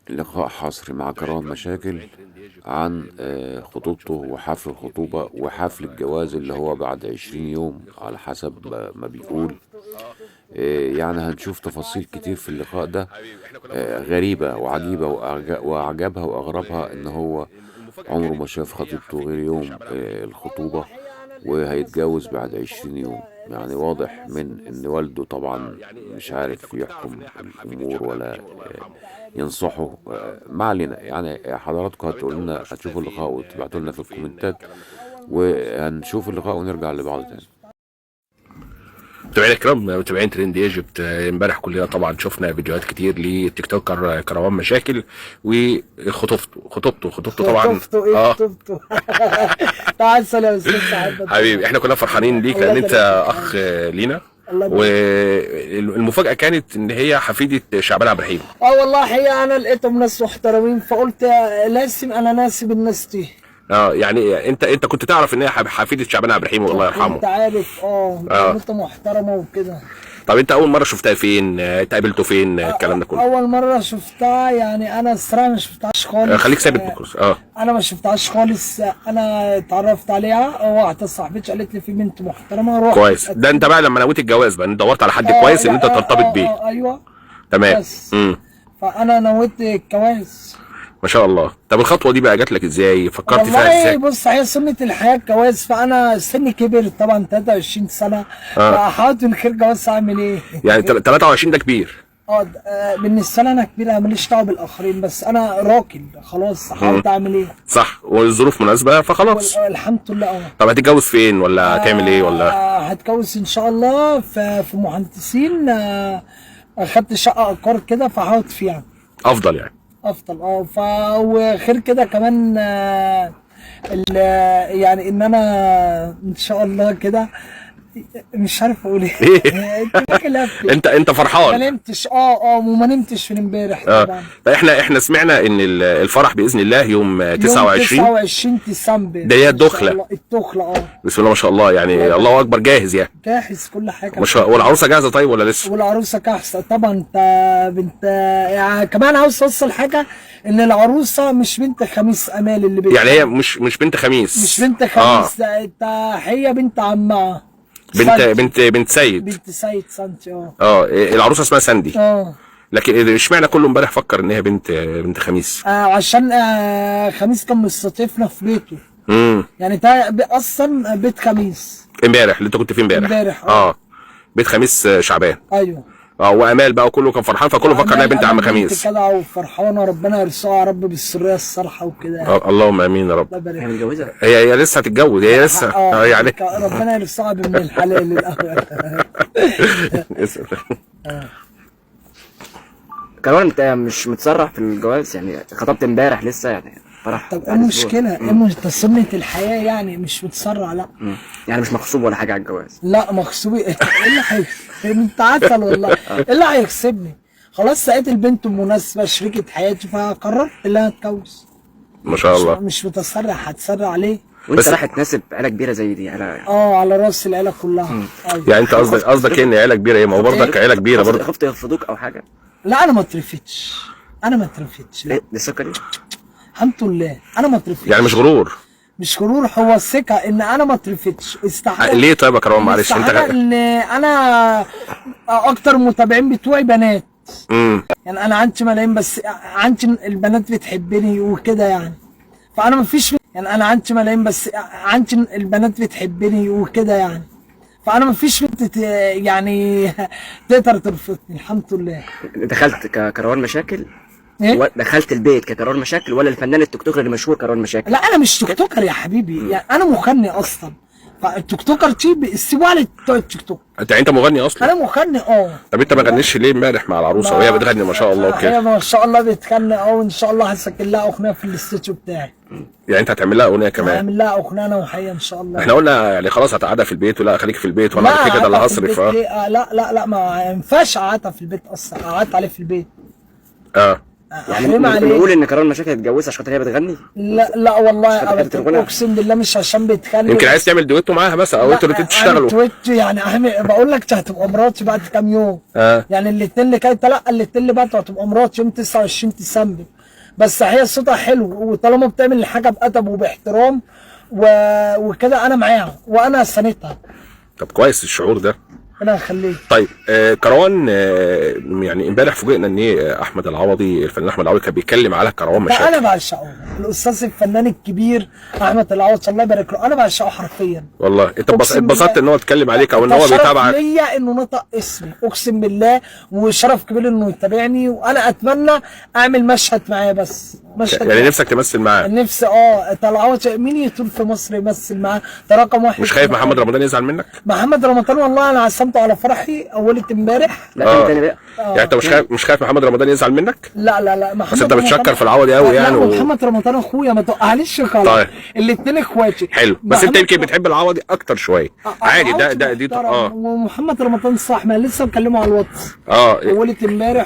لقاء حصري مع كروان مشاكل عن خطوبته وحفل الخطوبة وحفل الجواز اللي هو بعد 20 يوم على حسب ما بيقول. يعني هنشوف تفاصيل كتير في اللقاء ده غريبة وعجيبة وأعجبها وأغربها إن هو عمره ما شاف خطيبته غير يوم الخطوبة، وهيتجوز بعد 20 يوم. يعني واضح من إن والده طبعا مش عارف يحكم الأمور ولا ينصحه. ما علينا، يعني حضراتكم هتقول لنا، هتشوفوا اللقاء وتبعتوا لنا في الكومنتات، وهنشوف اللقاء ونرجع لبعض تاني. متابعينا الكرام، متابعين ترند ايجيبت، امبارح كلنا طبعا شفنا فيديوهات كتير للتيك توكر كروان مشاكل وخطوبته طبعا. خطوبته تعال سلام يا استاذ سعد حبيبي، احنا كنا فرحانين ليك لان انت اخ لينا، والمفاجاه كانت ان هي حفيده شعبان عبد الرحيم. والله هي انا لقيتهم ناس محترمين فقلت لازم انا ناسب الناس دي. يعني انت كنت تعرف ان هي حفيده شعبان عبد الرحيم والله يرحمه. انت عارف انت محترمه وكده. طب انت اول مره شفتها فين؟ اتقابلتوا فين؟ الكلام ده كله اول مره شفتها، يعني انا الصراحه ما شفتهاش خالص. خليك ثابت بكرس. انا ما شفتهاش خالص. انا اتعرفت عليها، واحده صاحبتي قالت لي في بنت محترمه روح. كويس. ده انت بقى لما نويت الجواز بقى انت دورت على حد كويس ان انت ترتبط بيه. ايوه تمام. بس فانا نويت الجواز. ما شاء الله. طب الخطوه دي بقى جات لك ازاي؟ فكرت فيها ازاي؟ بص، هي سنه الحياه الجواز، فانا سني كبر طبعا 23 سنه. فحاولت الخير جواز، اعمل ايه؟ يعني 23 ده كبير. بالنسبه لي انا كبير، ماليش دعوه بالاخرين، بس انا راكل خلاص. حاولت اعمل ايه؟ صح، والظروف مناسبه فخلاص. الحمد لله. طب هتتجوز فين ولا هتعمل ايه ولا؟ هتجوز ان شاء الله في مهندسين. اخدت شقه ايجار كده فهقعد فيها. افضل يعني. افضل وخير كده كمان. يعني ان انا ان شاء الله كده مش عارف اقول ايه. انت فرحان؟ ما نمتش وما نمتش من امبارح طبعا. احنا سمعنا ان الفرح باذن الله يوم 29 ديسمبر. ده هي الدخله. بسم الله ما شاء الله، يعني الله اكبر. جاهز يعني؟ جاهز كل حاجه ما شاء الله. والعروسه جاهزه طيب ولا لسه؟ والعروسه جاهزه طبعا. انت بنت يعني. كمان عاوز اوصل حاجه، ان العروسه مش بنت خميس امال اللي يعني هي مش بنت خميس. مش بنت خميس. انت هي بنت عمها. بنت سيد. بنت سيد سانتي. العروسه اسمها ساندي. لكن اشمعنى كله امبارح فكر ان هي بنت خميس؟ عشان خميس كان مستضيفنا في بيته. يعني ده اصلا بيت خميس. امبارح اللي انت كنت فيه امبارح. بيت خميس شعبان. ايوه. وامال بقى وكله كان فرحان، فكله فكر انها بنت عم خميس. كده وفرحانه، ربنا يرزقها يا رب بالسريه الصالحه وكده. اللهم امين يا رب. هي متجوزه؟ هي لسه هتتجوز. هي لسه يعني ربنا يرزقها بابن الحلال الاول. كمان انت مش متسرع في الجواز؟ يعني خطبت امبارح لسه يعني فرح. طب ايه المشكله؟ ايه سنه الحياه يعني؟ مش متسرع لا. يعني مش مغصوب ولا حاجه على الجواز؟ لا مغصوب. ايه اللي انت عسل والله. ايه اللي هيغصبني؟ خلاص لقيت البنت المناسبه شريكه حياتي فقررت ان انا اتجوز. ما شاء الله. مش متسرع. هتسرع ليه؟ وانت رايح تناسب عيله كبيره زي دي؟ على راس العيله كلها. يعني انت قصدك ايه ان عيله كبيره؟ ايه؟ ما هو برضك عيله كبيره برضه. خفت يرفضوك او حاجه؟ لا انا ما اترفدتش. لا. دي الثقه دي الحمد لله. انا ما اترفدتش. يعني مش غرور؟ مش غرور، هو الثقه ان انا ما اترفدتش. استحاله. ليه طيب يا كروان؟ معلش انت ان انا اكتر متابعين بتوعي بنات. يعني انا عندي ملايين، بس عندي البنات بتحبني وكده يعني. فانا ما فيش يعني. انا عندي ملايين، بس عندي البنات بتحبني وكده يعني. فانا ما فيش بنت يعني تقدر ترفضني. الحمد لله. دخلت كروان مشاكل؟ إيه؟ دخلت البيت ككروان مشاكل ولا الفنان التيك توكر اللي مشهور كروان مشاكل؟ لا انا مش تيك توكر يا حبيبي. يعني انا مغني اصلا. فالتيك توكر سيبوا على بتوع التيك توك. انت مغني اصلا؟ انا مغني. طب انت ما غنيش ليه امبارح مع العروسه وهي بتغني ما شاء الله وكده؟ هي ما شاء الله بتغني. وان شاء الله هسجل لها اغنيه في الاستوديو بتاعي. يعني انت هتعمل لها اغنيه كمان؟ هعمل لها اغنيه انا وهي ان شاء الله. احنا قلنا يعني خلاص هتقعدها في البيت، ولا خليك في البيت وانا كده اللي هصرف. لا ما ينفعش اقعدها في البيت اصلا. قعدت عليه في البيت. يعني بنقول ان كروان مشاكل اتجوزها عشان خاطر هي بتغني؟ لا والله ابدا، اقسم بالله مش عشان بتغني. يمكن عايز تعمل دويتو معاها مثلا، او انتوا الاثنين تشتغلوا دويتو. يعني بقول لك هتبقى مراتي بعد كام يوم. يعني الاثنين اللي كانت، لا الاثنين اللي بعد هتبقى مراتي يوم 29 ديسمبر. بس هي صوتها حلو، وطالما بتعمل الحاجه بادب وباحترام وكده انا معاها وانا ساندها. طب كويس الشعور ده. انا هخليك. طيب كروان، يعني امبارح فوجئنا ان احمد العوضي، الفنان احمد العوضي كان بيتكلم على كروان ده مشاكل. انا بعشقه الاستاذ الفنان الكبير احمد العوضي، الله يبارك له، انا بعشقه حرفيا والله انت أقسم اتبسطت بالله. ان هو اتكلم عليك او ان ده هو شرف بيتابعك؟ ليا انه نطق اسمي، اقسم بالله، وشرف كبير انه يتابعني، وانا اتمنى اعمل مشهد معاه، بس مشهد يعني واحد. نفسك تمثل معاه؟ نفسي طلعوت مين يطول في مصر يمثل معاه، ده رقم واحد. مش خايف محمد رمضان يزعل منك؟ محمد رمضان والله انا عزمته على فرحي اولة امبارح. لا فين تاني بقى؟ يعني انت مش خايف محمد رمضان يزعل منك؟ لا محمد بس انت بتشكر رمضان- في العوضي قوي يعني لا محمد رمضان اخويا، ما توقعنيش غلط. طيب. الاثنين اخواتي. حلو، بس انت محمد يمكن بتحب العوضي اكتر شويه. عادي، ده دي محترم، ومحمد رمضان صح، ما لسه مكلمه على الواتس اولة امبارح،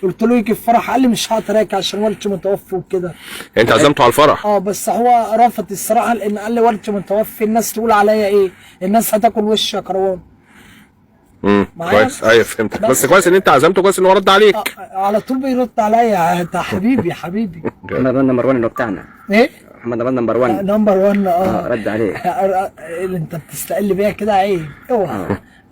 قلت له يجي الفرح، قال لي مش هقدر اجي عشان والدي متوفي وكده. انت عزمته على الفرح؟ بس هو رفض الصراحه، لان قال لي والدي متوفي، الناس تقول عليا ايه؟ الناس هتاكل وش يا كروان. معايا؟ كويس، ايوه فهمتك، بس كويس ان انت عزمته، كويس ان هو رد عليك. على طول بيرد عليا، انت حبيبي حبيبي. محمد رمضان نمبر 1 اللي هو بتاعنا. ايه؟ محمد رمضان نمبر 1. نمبر 1. رد عليه. اللي انت بتستقل بيها كده عيب، اوعى.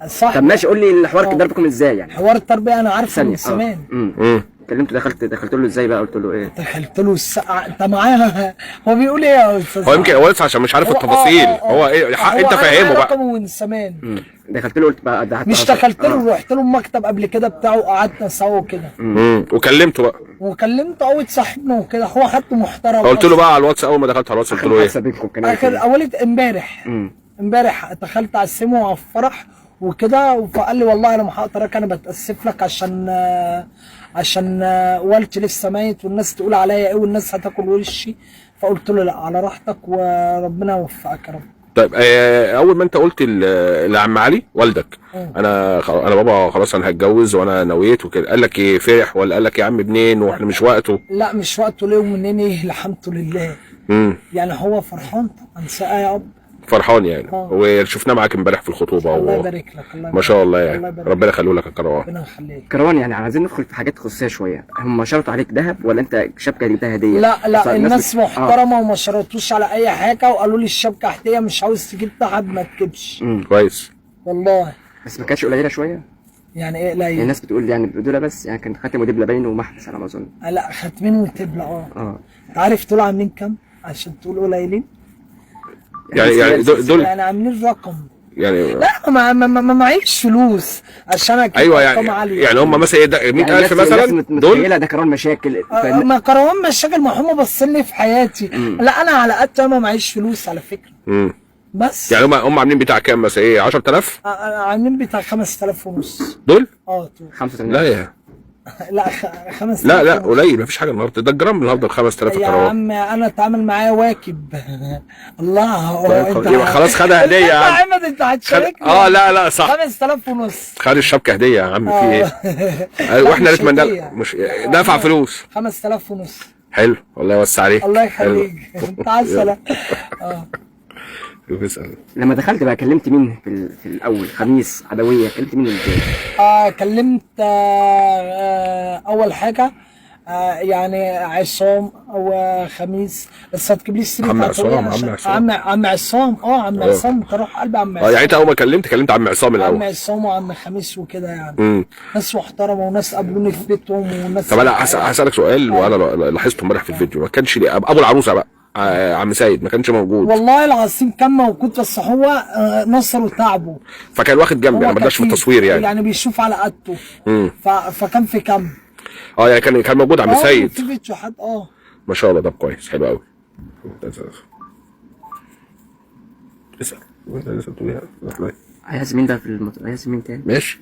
صح. طب ماشي، قول لي الحوار كده بكم ازاي يعني؟ حوار التربيه انا عارفه من ثانية. زمان. كلمته، دخلت له ازاي بقى؟ قلت له ايه؟ دخلت له انت معايا. هو بيقول ايه يا استاذ؟ هو يمكن هو لسه عشان مش عارف التفاصيل. هو ايه انت فاهمه بقى. رقمه من زمان. دخلت له قلت بقى ده مش دخلت له، رحت له المكتب قبل كده بتاعه، قعدنا سوا كده. وكلمته بقى. وكلمته قوي صاحبنا وكده، هو حد محترم. قلت له بقى على الواتس، اول ما دخلت على الواتس قلت له ايه؟ اخر اولة امبارح دخلت على السيمو على الفرح وكده، فقال لي والله انا ما هقدر انا بتاسف لك عشان والدي لسه ميت، والناس تقول عليا ايه، والناس هتاكل وشي. فقلت له لا، على راحتك وربنا يوفقك يا رب. طيب اول ما انت قلت لعم علي والدك انا بابا خلاص انا هتجوز وانا نويت وكده، قال لك ايه؟ فرح ولا قال لك يا عم منين واحنا مش وقته؟ لا مش وقته، ليه ومنين؟ ايه، الحمد لله. يعني هو فرحان طبعا، سقى يا اب، فرحان يعني. وشفناه معاك امبارح في الخطوبه. الله يبارك لك. الله ما شاء الله يعني. الله ربنا يخليه لك يا كروان. ربنا يخليك. كروان، يعني عايزين ندخل في حاجات خصوصيه شويه. هم شرطوا عليك ذهب ولا انت شبكه جبتها هديه؟ لا الناس محترمه وما شرطوش على اي حاجه، وقالوا لي الشبكه هديه، مش عاوز تجيب ذهب ما تجيبش. كويس والله. بس ما كانتش قليله شويه؟ يعني ايه قليل؟ يعني الناس بتقول يعني دول بس، يعني كان خاتم ودبله باين ومحبس على ما اظن. لا خاتمين وتبله. انت عارف دول عاملين كام عشان تقول قليلين؟ يعني دول يعني عاملين رقم يعني. لا ما معيش فلوس عشان اجيب ايوه ارقام عاليه. يعني هم مثلا 100,000 مثلا دول ده كروان مشاكل. ما كروان مشاكل، ما هم باصين في حياتي. لا انا على قد ما معيش فلوس على فكره. بس يعني هم عاملين بتاع كام مثلا؟ ايه 10,000؟ عاملين بتاع 5,000 ونص دول؟ طول 85. لا يا لا 5,000. لا قليل، مفيش حاجه النهارده، ده الجرام النهارده ب 5,000 يا كروان. عم انا اتعامل معايا واكب. الله. يبقى خلاص خدها هديه يا عم. احمد انت هتشاركني. لا صح. 5,000 ونص. خد الشبكه هديه يا عم، في ايه؟ واحنا نتمنى مش دفع فلوس. 5,000 ونص. حلو، الله يوسع عليك. الله يخليك. انت عسل. بيسأل. لما دخلت بقى كلمت مين في الاول؟ خميس، عدويه، كلمت مين ازاي؟ كلمت اول حاجه يعني عصام او خميس، بس هتجيب لي السيره عم عصام. عم عصام. عم عصام تروح قلبي عم عصام. يعني انت اول ما كلمت عم عصام الاول؟ عم عصام وعم خميس وكده يعني. ناس محترمه وناس قابلوني في بيتهم وناس. طب انا هسألك سؤال وانا لاحظته امبارح في الفيديو، ما كانش ابو العروسه بقى عم سيد ما كانش موجود. والله العظيم كان موجود، بس هو نصر وتعبه، فكان واخد جنبي، انا ما بداش في التصوير يعني بيشوف على قدته. فكان في كم يعني كان موجود عم سيد في فيديو حد ما شاء الله. ده كويس، حلو قوي. اسال عايز مين بقى عايز مين تاني؟ ماشي.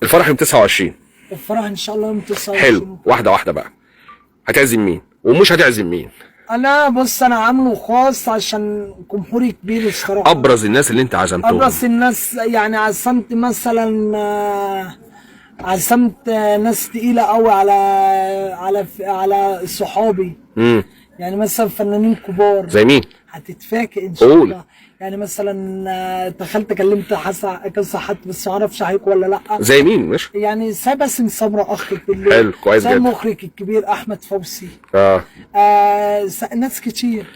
الفرح يوم 29. الفرح ان شاء الله يوم 29. حلو، واحده بقى. هتعزم مين ومش هتعزم مين؟ بص انا عامله خاص عشان جمهوري كبير الصراحه. ابرز الناس اللي انت عزمتهم؟ ابرز الناس يعني عزمت مثلا عزمت ناس تقيله قوي على صحابي. يعني مثلا فنانين كبار زي مين؟ هتتفاجئ ان شاء قول. الله. يعني مثلا دخلت كلمت كذا حد بس ما اعرفش هيكون ولا لا. زي مين؟ مش يعني باسم سمرة اخ بالليل. حلو، كويس جدا. المخرج الكبير احمد فوزي. ناس كتير.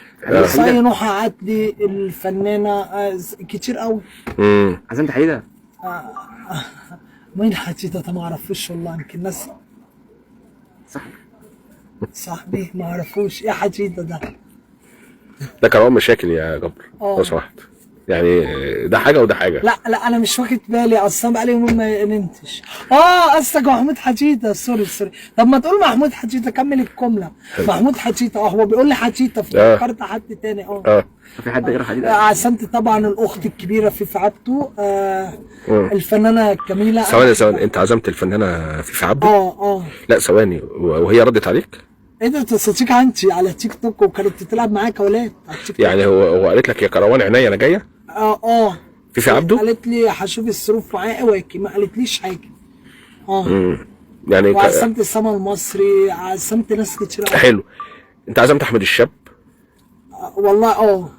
سي نوح عدلي الفنانه كتير قوي. عزام تحديدا. مين حتيتا ده ما اعرفوش والله، يمكن ناس صاحبي ما اعرفوش. ايه حتيتا ده كان مشاكل يا جبر اه. لو سمحت، يعني ده حاجه وده حاجه. لا انا مش واخد بالي اصلا، بقالي يومين ما نمتش. قصدك محمود حتيتا. سوري. طب ما تقول محمود حتيتا، كمل الجمله. محمود حتيتا هو بيقول لي حتيتا، فكرت حد تاني. في حد غير حديدا؟ عسنت طبعا الاخت الكبيره في عبده، الفنانه الجميله. ثواني، انت عزمت الفنانه في عبده؟ لا ثواني، وهي ردت عليك؟ ايه ده؟ تصديق انت على تيك توك وكانت بتلعب معاك اولاد على التيك توك. يعني هو قالت لك يا كروان عينيا انا جايه؟ في عبده؟ قالت لي هشوف الظروف معايا واجي، ما قالتليش حاجه. يعني وعزمت السما المصري، عزمت ناس كتير قوي. حلو. انت عزمت احمد الشاب؟ والله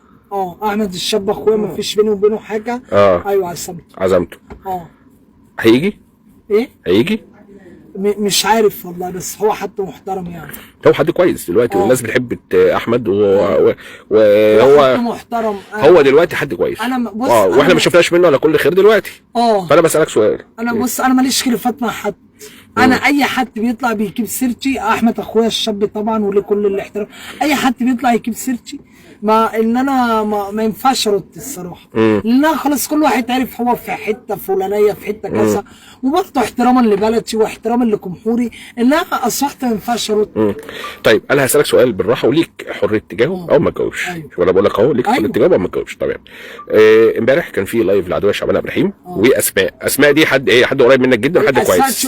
احمد الشاب اخويا، ما فيش بيني وبينه حاجه. ايوه عزمته. هيجي؟ ايه؟ هيجي؟ مش عارف والله، بس هو حد محترم يعني. هو حد كويس دلوقتي والناس بتحب احمد وهو حد محترم. هو دلوقتي حد كويس. انا بص واحنا ما شفناش منه الا كل خير دلوقتي. فانا بسالك سؤال. انا ماليش خلافات مع حد. انا اي حد بيطلع بيجيب سيرتي، احمد اخويا الشاب طبعا وليه كل الاحترام، اي حد بيطلع يجيب سيرتي ما ان انا ما ينفعش ارد الصراحه. لان خلاص كل واحد عارف هو في حته فلانيه في حته كذا، وبرضه احتراما لبلدي واحتراما لجمهوري، انها اصبحت ما ينفعش ارد. طيب انا هسالك سؤال بالراحه وليك حريه تجاوب او ما تجاوبش. ولا بقول لك اهو ليك حريه تجاوب او ما تجاوبش. تمام. امبارح كان في لايف للعدويه شعبان عبد الرحيم واسماء دي حد قريب منك جدا وحد كويس.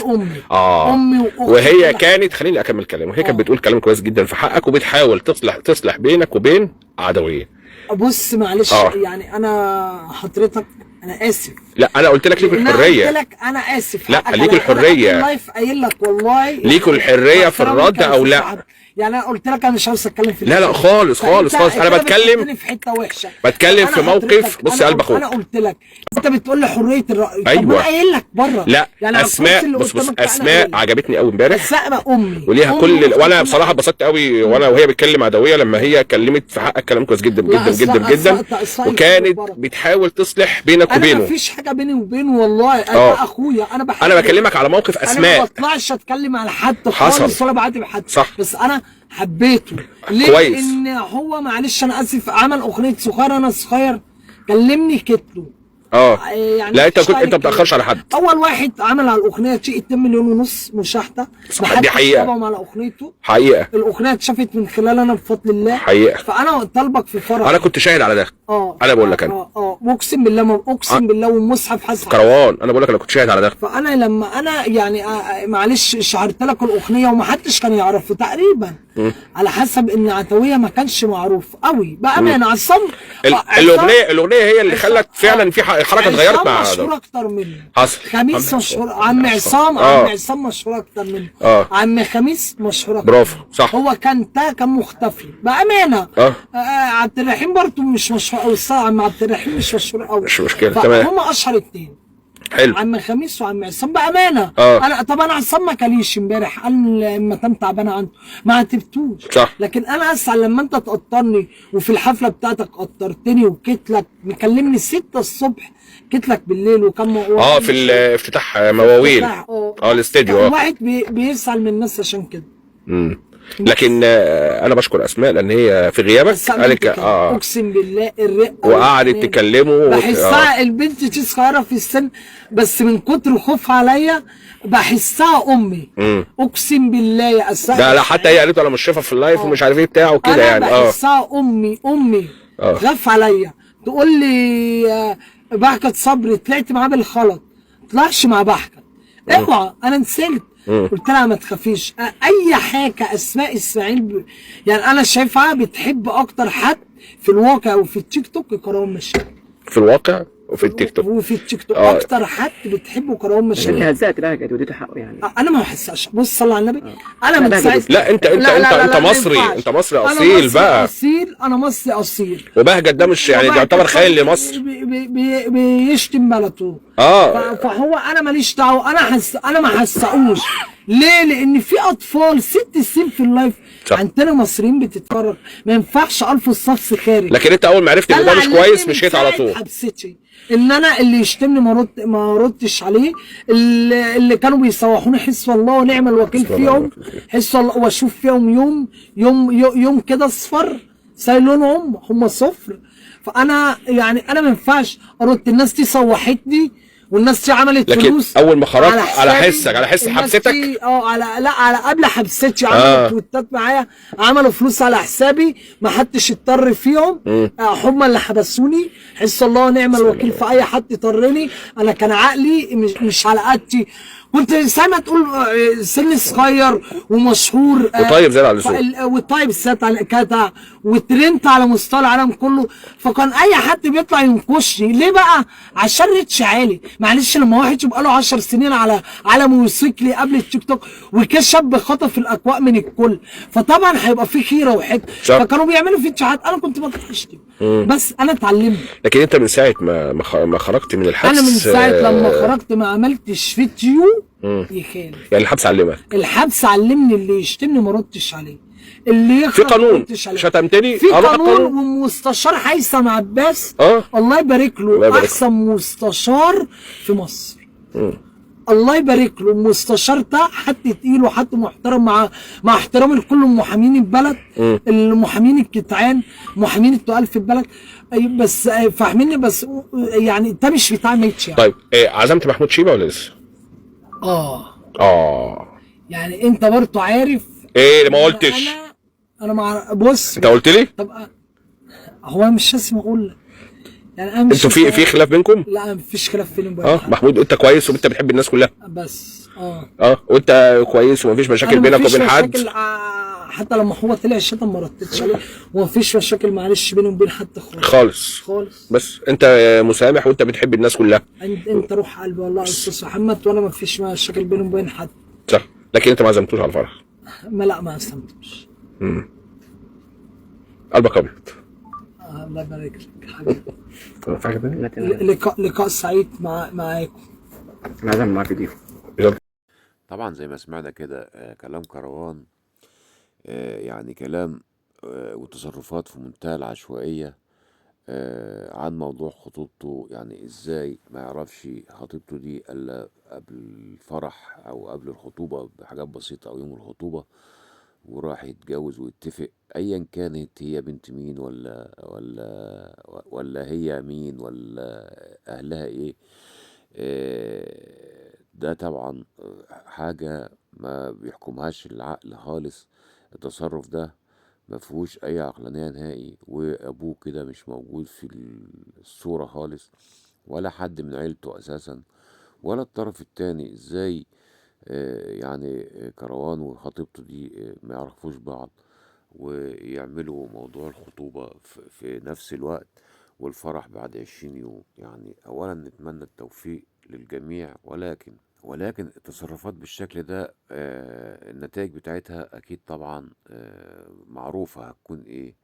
امي واختي. وهي كانت، خليني اكمل كلام، وهي كانت بتقول كلام كويس جدا في حقك وبتحاول تصلح بينك وبين عدويه. بص معلش يعني انا حضرتك انا اسف. لا انا قلت لك ليك الحريه. قلت لك انا اسف. لا ليك الحريه. اللايف قايل لك والله ليك الحريه في الرد او لا. يعني انا قلت لك انا مش عاوز اتكلم في لا خالص انا بتكلم في حته وحشه، بتكلم في موقف. بص يا قلب اخوك، انا قلت لك انت بتقول لي حريه الراي. ايوه طب انا قايل لك بره. لا يعني اسماء، بص اسماء عجبتني قوي امبارح. اسماء امي وليها كل وانا بصراحه اتبسطت قوي وانا وهي بتكلم عدويه لما هي كلمت في حقك كلام كويس جدا جدا جدا جدا، وكانت بتحاول تصلح بينك وبينه. انا مفيش حاجه بيني وبينه والله. انا اخويا، انا بحبه. انا بكلمك على موقف اسماء. انا ما بطلعش اتكلم على حد خالص ولا بعاتب حد. صح. بس انا حبيته ليه؟ كويس. لان هو معلش انا اسف عمل اغنيه صغير، انا صغير كلمني كتله. يعني لا انت ما بتاخرش على حد. اول واحد عمل على الاغنيه 2.5 مليون مشاهده. دي حقيقه. على اغنيته حقيقه. الاغنيه اتشافت من خلال انا بفضل الله. حقيقه. فانا طالبك في فرح. انا كنت شاهد على ده. انا بقول لك انا اقسم بالله اقسم بالله والمصحف حسن كروان، انا بقول لك انا كنت شاهد على ده. فانا لما انا يعني معلش شهرت لك الاغنيه ومحدش كان يعرفه تقريبا. على حسب ان عتويه ما كانش معروف قوي بامانه. عصام الاغنيه هي اللي خلت فعلا في حركه اتغيرت مع مشهور اكتر منه. حصل. خميس مشهور. عم عصام مشهور اكتر منه. عم خميس مشهور اكتر. برافو صح. هو كان مختفي بامانه. عبد الرحيم برضه مش مشهور قوي الصراحه. عم عبد الرحيم مش مشهور قوي. مش مشكله. تمام. هم اشهر اتنين. حلو. عم خميس وعم عصام بامانه. انا عصام ما كليش امبارح، قال لما كان تعبان عنده ما عاتبتوش. صح. لكن انا اسعد لما انت تقطرني وفي الحفله بتاعتك قطرتني وكتلك مكلمني 6 الصبح كتلك بالليل وكان في الافتتاح مواويل الاستديو. الواحد بيزعل من الناس عشان كده. لكن انا بشكر اسماء لان هي في غيابك قالت اقسم بالله الرقه وقعدت تكلمه. بحسها البنت دي صغيره في السن بس من كتر خوفها عليا بحسها امي. اقسم بالله يا اسماء. لا حتى هي قالت انا مش شايفه في اللايف ومش عارف ايه بتاع وكده يعني. بحسها امي غف عليا. تقول لي بحكت صبري طلعت معاه بالخلط، طلعش مع بحكت اوعى انا نسيت. قلت لها ما تخافيش اي حاجه. اسماء اسماعيل يعني انا شايفها بتحب اكتر حد في الواقع وفي التيك توك كروان مشاكل. في الواقع وفي التيك توك. وفي التيك توك آه. اكتر حد بتحبه كروان مشاكل. اللي هزقت بهجت وديته حقه يعني. انا ما بحسهاش. بص صلى على النبي. انا لا، من ده ساعه لا انت ما مصري، ينفعش. انت مصري أنا اصيل مصري بقى. اصيل، انا مصري اصيل. وبهجت ده مش يعني ده يعتبر خاين لمصر. بيشتم بلده. فهو انا ماليش دعوه. انا ما حسقوش. ليه؟ لان في اطفال 6 سنين في اللايف صح. عندنا مصريين بتتفرج. ما ينفعش الف الصف خارج. لكن انت اول ما عرفت ان ده مش كويس مشيت على طول. حبستي ان انا اللي يشتمني ما ردش عليه. اللي كانوا بيسوحوني حس والله ونعم الوكيل فيهم. حس والله واشوف فيهم يوم كده اصفر سايلونهم هم صفر. فانا يعني انا ما ينفعش ارد. الناس دي سوحتني والناس دي عملت لكن فلوس اول ما خرجت على حسابي. حس حبستك. على قبل حبستي عملوا تويتات معايا، عملوا فلوس على حسابي، ما حدش اضطر فيهم. هم اللي حبسوني. حس الله ونعم الوكيل في اي حد يضطرني. انا كان عقلي مش على قدي. كنت سامع تقول سن صغير ومشهور وطيب زي على وطيب زي على الكتع وترنت على مستوى العالم كله. فكان اي حد بيطلع ينكشني. ليه بقى؟ عشان ريتش عالي. معلش لما واحد يبقى له 10 سنين على موتوسيكل قبل التيك توك وكشف خطف الاكواء من الكل، فطبعا هيبقى في خيره وحكمه. فكانوا بيعملوا فيديوهات انا كنت بشتم. بس انا اتعلمت. لكن انت من ساعه ما خرجت من الحبس، انا من ساعه لما خرجت ما عملتش فيديو يخالف. يعني الحبس علمك؟ الحبس علمني اللي يشتمني ما ردش عليه، اللي يخرج في قانون. شتمتني في قانون. ومستشار هيثم عباس الله يبارك له احسن مستشار في مصر. الله يبارك له. المستشار ده حد تقيل وحد محترم مع احترامي لكل محامين البلد. المحامين الجدعان، محامين التقال في البلد. بس فاهميني. بس يعني ده مش بتاع ميتش يعني. طيب عزمت محمود شيبه ولا لسه؟ يعني انت برضه عارف ايه اللي ما قلتش؟ انا مع بص انت قلت لي؟ طب هو مش لازم اقول لك يعني. انا مش انتوا في خلاف بينكم؟ لا مفيش خلاف بيني وبين محمود انت كويس وانت بتحب الناس كلها بس وانت كويس ومفيش مشاكل بينك وبين حد. حتى لما هو طلع الشتم ما ردتش عليه. ومفيش مشاكل معلش بيني وبين حد خالص. بس انت مسامح وانت بتحب الناس كلها. انت روح قلبي والله يا استاذ محمد. وانا مفيش مشاكل بيني وبين حد. صح. لكن انت ما عزمتوش على الفرح؟ لا ما عزمتوش. قلبك ابيض. الله يبارك لك حبيبي. لقاء سعيد معاكم. لازم معاك دي. طبعا زي ما سمعنا كده كلام كروان يعني كلام وتصرفات في منتهى العشوائية عن موضوع خطوبته. يعني ازاي ما يعرفش خطيبته دي الا قبل الفرح او قبل الخطوبة بحاجات بسيطة او يوم الخطوبة، وراح يتجوز ويتفق ايا كانت هي بنت مين ولا هي مين ولا اهلها ايه. ده طبعا حاجة ما بيحكمهاش العقل خالص. التصرف ده ما فيهوش اي عقلانية نهائي. وابوه كده مش موجود في الصورة خالص، ولا حد من عيلته اساسا، ولا الطرف التاني. ازاي يعني كروان وخطيبته دي ما يعرفوش بعض ويعملوا موضوع الخطوبة في نفس الوقت والفرح بعد 20 يوم؟ يعني اولا نتمنى التوفيق للجميع، ولكن التصرفات بالشكل ده النتائج بتاعتها اكيد طبعا معروفة هتكون ايه.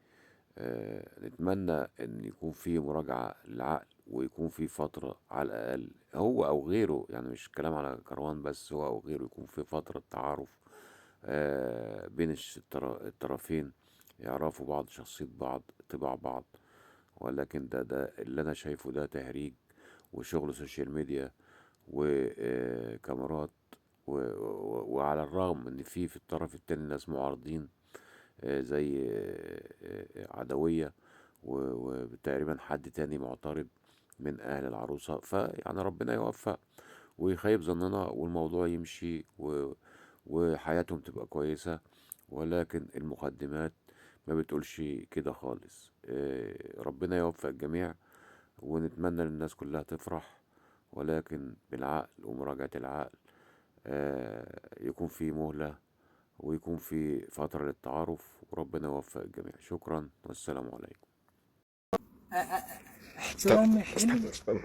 نتمنى ان يكون في مراجعة للعقل ويكون في فترة على الاقل هو او غيره. يعني مش كلام على كروان بس، هو او غيره يكون في فترة تعارف بين الطرفين، يعرفوا بعض، شخصية بعض، طباع بعض. ولكن ده اللي انا شايفه ده تهريج وشغل سوشيال ميديا وكاميرات. وعلى الرغم ان في الطرف التاني ناس معارضين زي عدوية وتقريبا حد تاني معترض من اهل العروسة. فيعني ربنا يوفق ويخيب ظننا والموضوع يمشي وحياتهم تبقى كويسة. ولكن المقدمات ما بتقولش كده خالص. ربنا يوفق الجميع ونتمنى للناس كلها تفرح، ولكن بالعقل ومراجعة العقل. يكون في مهلة ويكون في فترة للتعارف، وربنا يوفق الجميع. شكرا والسلام عليكم. سلام يا حلو. استنى